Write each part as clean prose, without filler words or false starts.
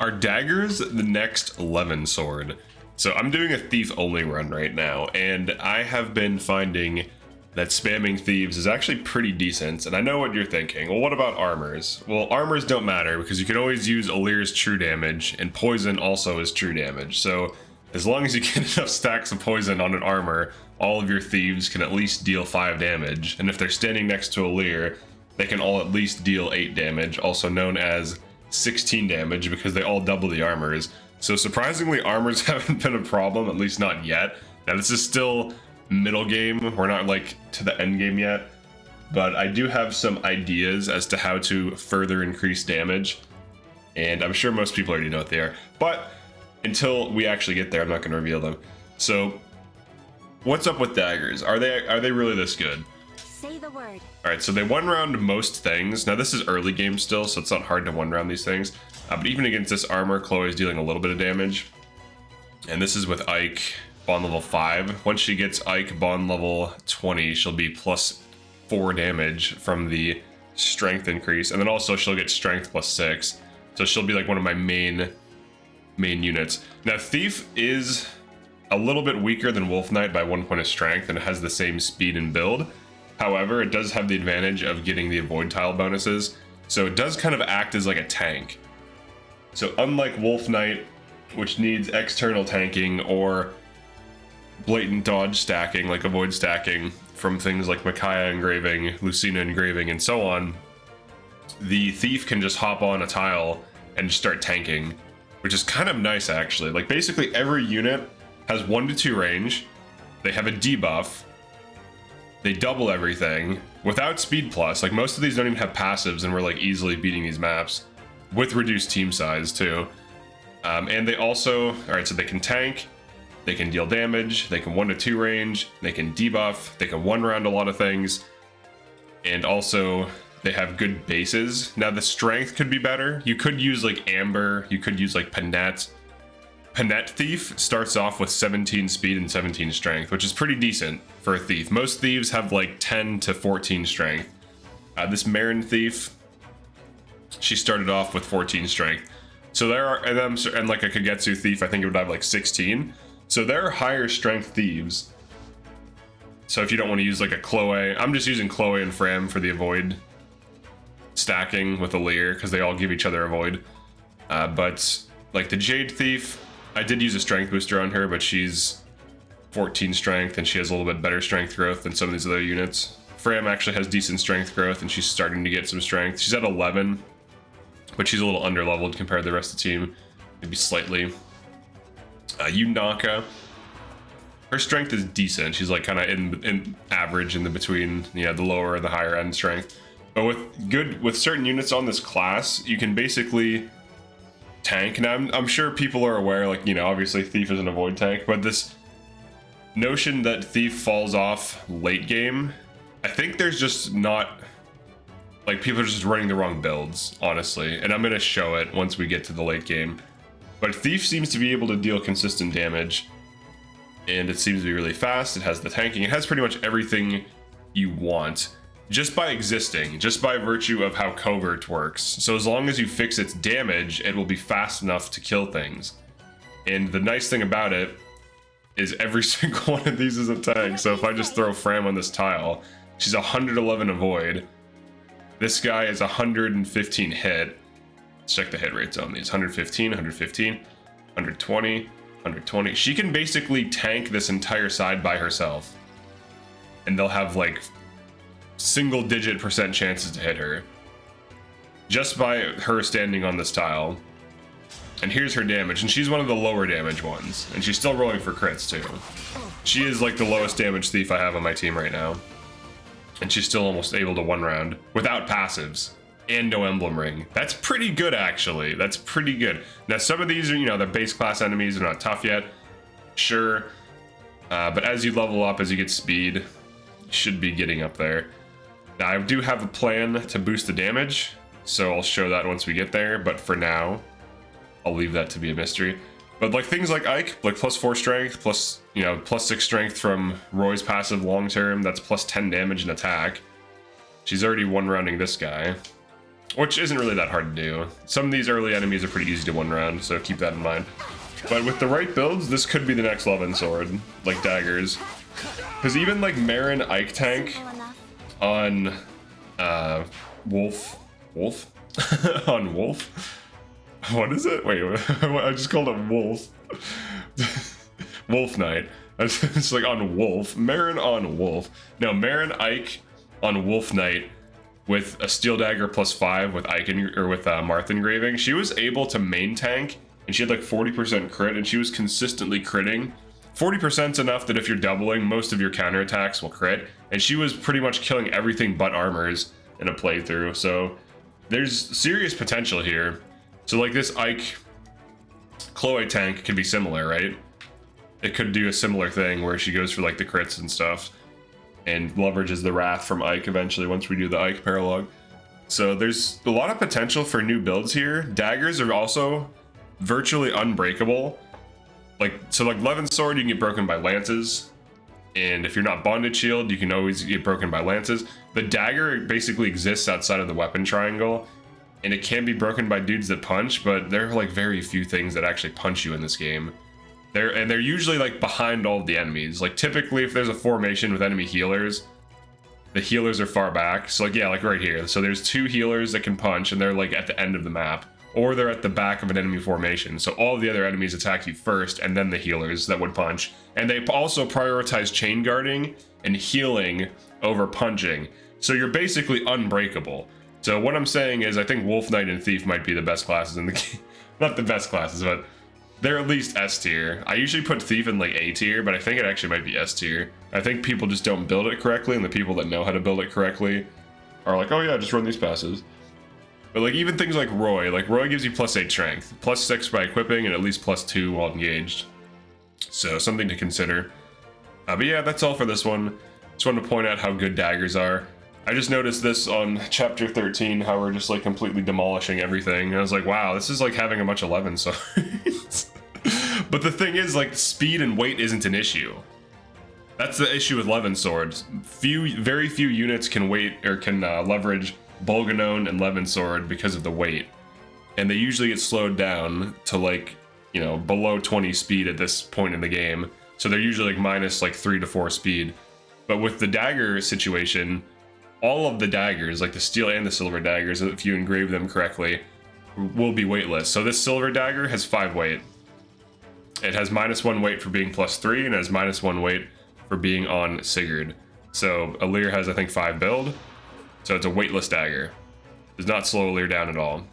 Are Daggers the next Levin sword? So I'm doing a thief only run right now, and I have been finding that spamming thieves is actually pretty decent. And I know what you're thinking. Well, what about armors? Well, armors don't matter because you can always use Allur's true damage, and poison also is true damage. So as long as you get enough stacks of poison on an armor, all of your thieves can at least deal 5 damage. And if they're standing next to Allur, they can all at least deal 8 damage, also known as 16 damage, because they all double the armors. So surprisingly, armors haven't been a problem, at least not yet. Now this is still middle game, we're not like to the end game yet, but I do have some ideas as to how to further increase damage, and I'm sure most people already know what they are, but until we actually get there, I'm not going to reveal them. So what's up with Daggers? Are they really this good? Say the word. Alright, so they one round most things. Now this is early game still, so it's not hard to one round these things. But even against this armor, Chloe's dealing a little bit of damage. And this is with Ike, bond level 5. Once she gets Ike bond level 20, she'll be plus 4 damage from the strength increase. And then also she'll get strength plus 6. So she'll be like one of my main units. Now Thief is a little bit weaker than Wolf Knight by 1 point of strength, and it has the same speed and build. However, it does have the advantage of getting the avoid tile bonuses, so it does kind of act as like a tank. So unlike Wolf Knight, which needs external tanking or blatant dodge stacking, like avoid stacking from things like Micaiah engraving, Lucina engraving, and so on, the Thief can just hop on a tile and just start tanking, which is kind of nice actually. Like basically every unit has 1 to 2 range, they have a debuff, they double everything without speed plus. Like most of these don't even have passives, and we're like easily beating these maps with reduced team size too. And they also, all right, so they can tank, they can deal damage, they can 1 to 2 range, they can debuff, they can one round a lot of things, and also they have good bases. Now the strength could be better. You could use like Amber, you could use like Panette. Panette Thief starts off with 17 speed and 17 strength, which is pretty decent for a thief. Most thieves have like 10 to 14 strength. This Marin Thief, she started off with 14 strength. So there are, and like a Kagetsu Thief, I think it would have like 16. So there are higher strength thieves. So if you don't want to use like a Chloe, I'm just using Chloe and Fram for the avoid stacking with Allur, because they all give each other avoid. But like the Jade Thief, I did use a strength booster on her, but she's 14 strength and she has a little bit better strength growth than some of these other units. Fram actually has decent strength growth and she's starting to get some strength. She's at 11, but she's a little under-leveled compared to the rest of the team, maybe slightly. Yunaka, her strength is decent. She's like kind of in average in the between, the lower and the higher end strength. But with certain units on this class, you can basically tank. Now I'm sure people are aware, like, obviously Thief is an avoid tank, but this notion that Thief falls off late game, I think there's just not, like, people are just running the wrong builds, honestly, and I'm gonna show it once we get to the late game. But Thief seems to be able to deal consistent damage, and it seems to be really fast. It has the tanking, it has pretty much everything you want just by existing, just by virtue of how covert works. So as long as you fix its damage, it will be fast enough to kill things. And the nice thing about it is every single one of these is a tank. So if I just throw Fram on this tile, she's 111 avoid. This guy is 115 hit. Let's check the hit rates on these. 115, 115, 120, 120. She can basically tank this entire side by herself, and they'll have like single-digit % chances to hit her just by her standing on this tile. And here's her damage, and she's one of the lower damage ones, and she's still rolling for crits too. She is like the lowest damage thief I have on my team right now, and she's still almost able to one round without passives and no emblem ring. That's pretty good, actually. That's pretty good. Now some of these are, they're base class enemies, they're not tough yet, sure, but as you level up, as you get speed, you should be getting up there. Now I do have a plan to boost the damage, so I'll show that once we get there, but for now I'll leave that to be a mystery. But like things like Ike, like +4 strength, plus, +6 strength from Roy's passive long term, that's +10 damage and attack. She's already one rounding this guy. which isn't really that hard to do. Some of these early enemies are pretty easy to one round, so keep that in mind. But with the right builds, this could be the next Levin sword, like Daggers. Because even like Marin Ike tank on Wolf? On Wolf? What is it? Wait, I just called it Wolf. Wolf Knight. It's like on Wolf. Marin on Wolf. No, Marin Ike on Wolf Knight with a Steel Dagger +5 with Ike or with Marth engraving. She was able to main tank, and she had like 40% crit, and she was consistently critting. 40%'s enough that if you're doubling, most of your counterattacks will crit, and she was pretty much killing everything but armors in a playthrough, so there's serious potential here. So like this Ike Chloe tank could be similar, right? It could do a similar thing where she goes for like the crits and stuff and leverages the wrath from Ike eventually once we do the Ike paralog. So there's a lot of potential for new builds here. Daggers are also virtually unbreakable. Like Levin sword, you can get broken by lances, and if you're not bonded shield, you can always get broken by lances. The dagger basically exists outside of the weapon triangle, and it can be broken by dudes that punch, but there are like very few things that actually punch you in this game. They're usually like behind all of the enemies. Like typically if there's a formation with enemy healers, the healers are far back. So like, yeah, like right here. So there's 2 healers that can punch, and they're like at the end of the map, or they're at the back of an enemy formation. So all of the other enemies attack you first, and then the healers that would punch. And they also prioritize chain guarding and healing over punching. So you're basically unbreakable. So what I'm saying is I think Wolf Knight and Thief might be the best classes in the game. Not the best classes, but they're at least S tier. I usually put Thief in like A tier, but I think it actually might be S tier. I think people just don't build it correctly, and the people that know how to build it correctly are like, oh yeah, just run these passes. But like even things like Roy gives you +8 strength, +6 by equipping, and at least +2 while engaged. So something to consider. But yeah, that's all for this one. Just wanted to point out how good daggers are. I just noticed this on chapter 13, how we're just like completely demolishing everything. And I was like, wow, this is like having a bunch of Levin swords. But the thing is, like, speed and weight isn't an issue. That's the issue with Levin swords. Very few units can leverage Bolganone and Levin sword because of the weight, and they usually get slowed down to like, you know, below 20 speed at this point in the game. So they're usually like minus like 3 to 4 speed. But with the dagger situation, all of the daggers, like the steel and the silver daggers, if you engrave them correctly, will be weightless. So this silver dagger has 5 weight. It has -1 weight for being +3, and it has -1 weight for being on Sigurd. So Alir has, I think, 5 build. So it's a weightless dagger. Does not slow Alir down at all.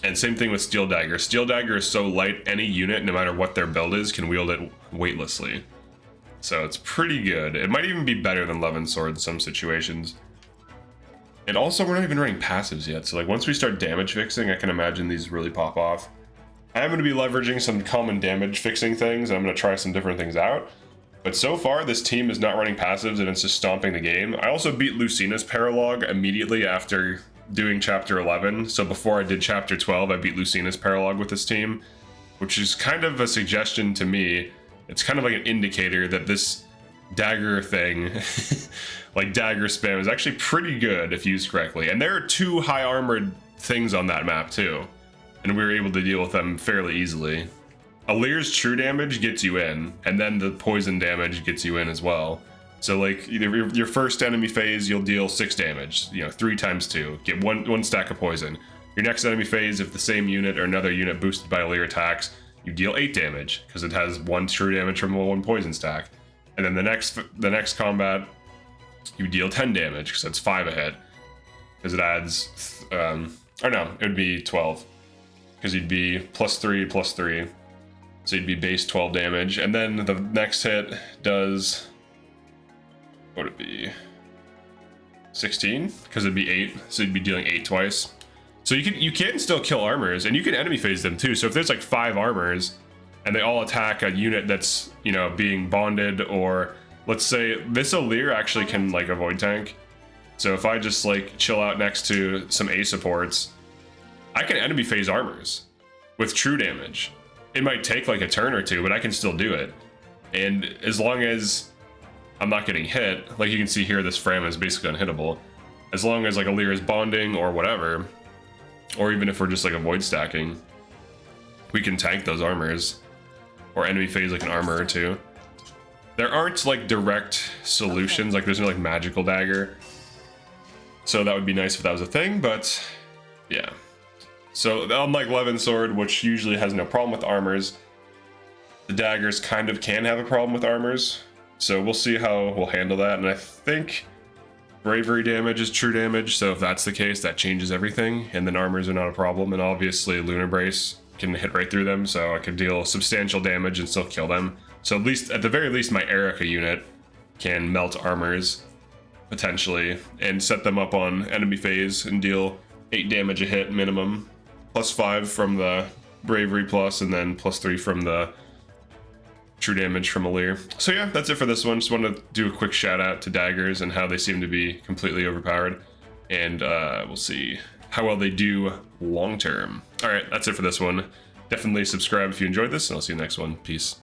And same thing with Steel Dagger. Steel Dagger is so light, any unit, no matter what their build is, can wield it weightlessly. So it's pretty good. It might even be better than Levin Sword in some situations. And also, we're not even running passives yet. So like once we start damage fixing, I can imagine these really pop off. I am going to be leveraging some common damage fixing things, and I'm going to try some different things out. But so far, this team is not running passives, and it's just stomping the game. I also beat Lucina's Paralog immediately after doing Chapter 11. So before I did Chapter 12, I beat Lucina's Paralog with this team, which is kind of a suggestion to me. It's kind of like an indicator that this dagger thing, like dagger spam, is actually pretty good if used correctly. And there are 2 high armored things on that map too, and we were able to deal with them fairly easily. Alir's true damage gets you in, and then the poison damage gets you in as well. So like either your first enemy phase, you'll deal 6 damage, you know, 3 times 2, get one stack of poison. Your next enemy phase, if the same unit or another unit boosted by Alir attacks, you deal 8 damage because it has 1 true damage from 1 poison stack. And then the next combat, you deal 10 damage because that's 5 a hit, because it adds or no, it would be 12 because you'd be +3/+3. So you'd be base 12 damage, and then the next hit does, what would it be, 16? Because it'd be 8, so you'd be dealing 8 twice. So you can still kill armors, and you can enemy phase them too. So if there's like 5 armors, and they all attack a unit that's, you know, being bonded, or let's say this Alir actually can like avoid tank. So if I just like chill out next to some A supports, I can enemy phase armors with true damage. It might take like a turn or 2, but I can still do it. And as long as I'm not getting hit, like you can see here, this Fram is basically unhittable. as long as like Alir is bonding or whatever, or even if we're just like avoid stacking, we can tank those armors, or enemy phase like an armor or two. There aren't like direct solutions, like there's no like magical dagger. So that would be nice if that was a thing, but yeah. So unlike Levin Sword, which usually has no problem with armors, the daggers kind of can have a problem with armors. So we'll see how we'll handle that. And I think bravery damage is true damage. So if that's the case, that changes everything. And then armors are not a problem. And obviously Lunar Brace can hit right through them. So I could deal substantial damage and still kill them. So at least, at the very least, my Erica unit can melt armors potentially and set them up on enemy phase and deal 8 damage a hit minimum, +5 from the bravery plus, and then +3 from the true damage from Alir. So yeah, that's it for this one. Just wanted to do a quick shout out to daggers and how they seem to be completely overpowered, and we'll see how well they do long term. All right, that's it for this one. Definitely subscribe if you enjoyed this, and I'll see you next one. Peace.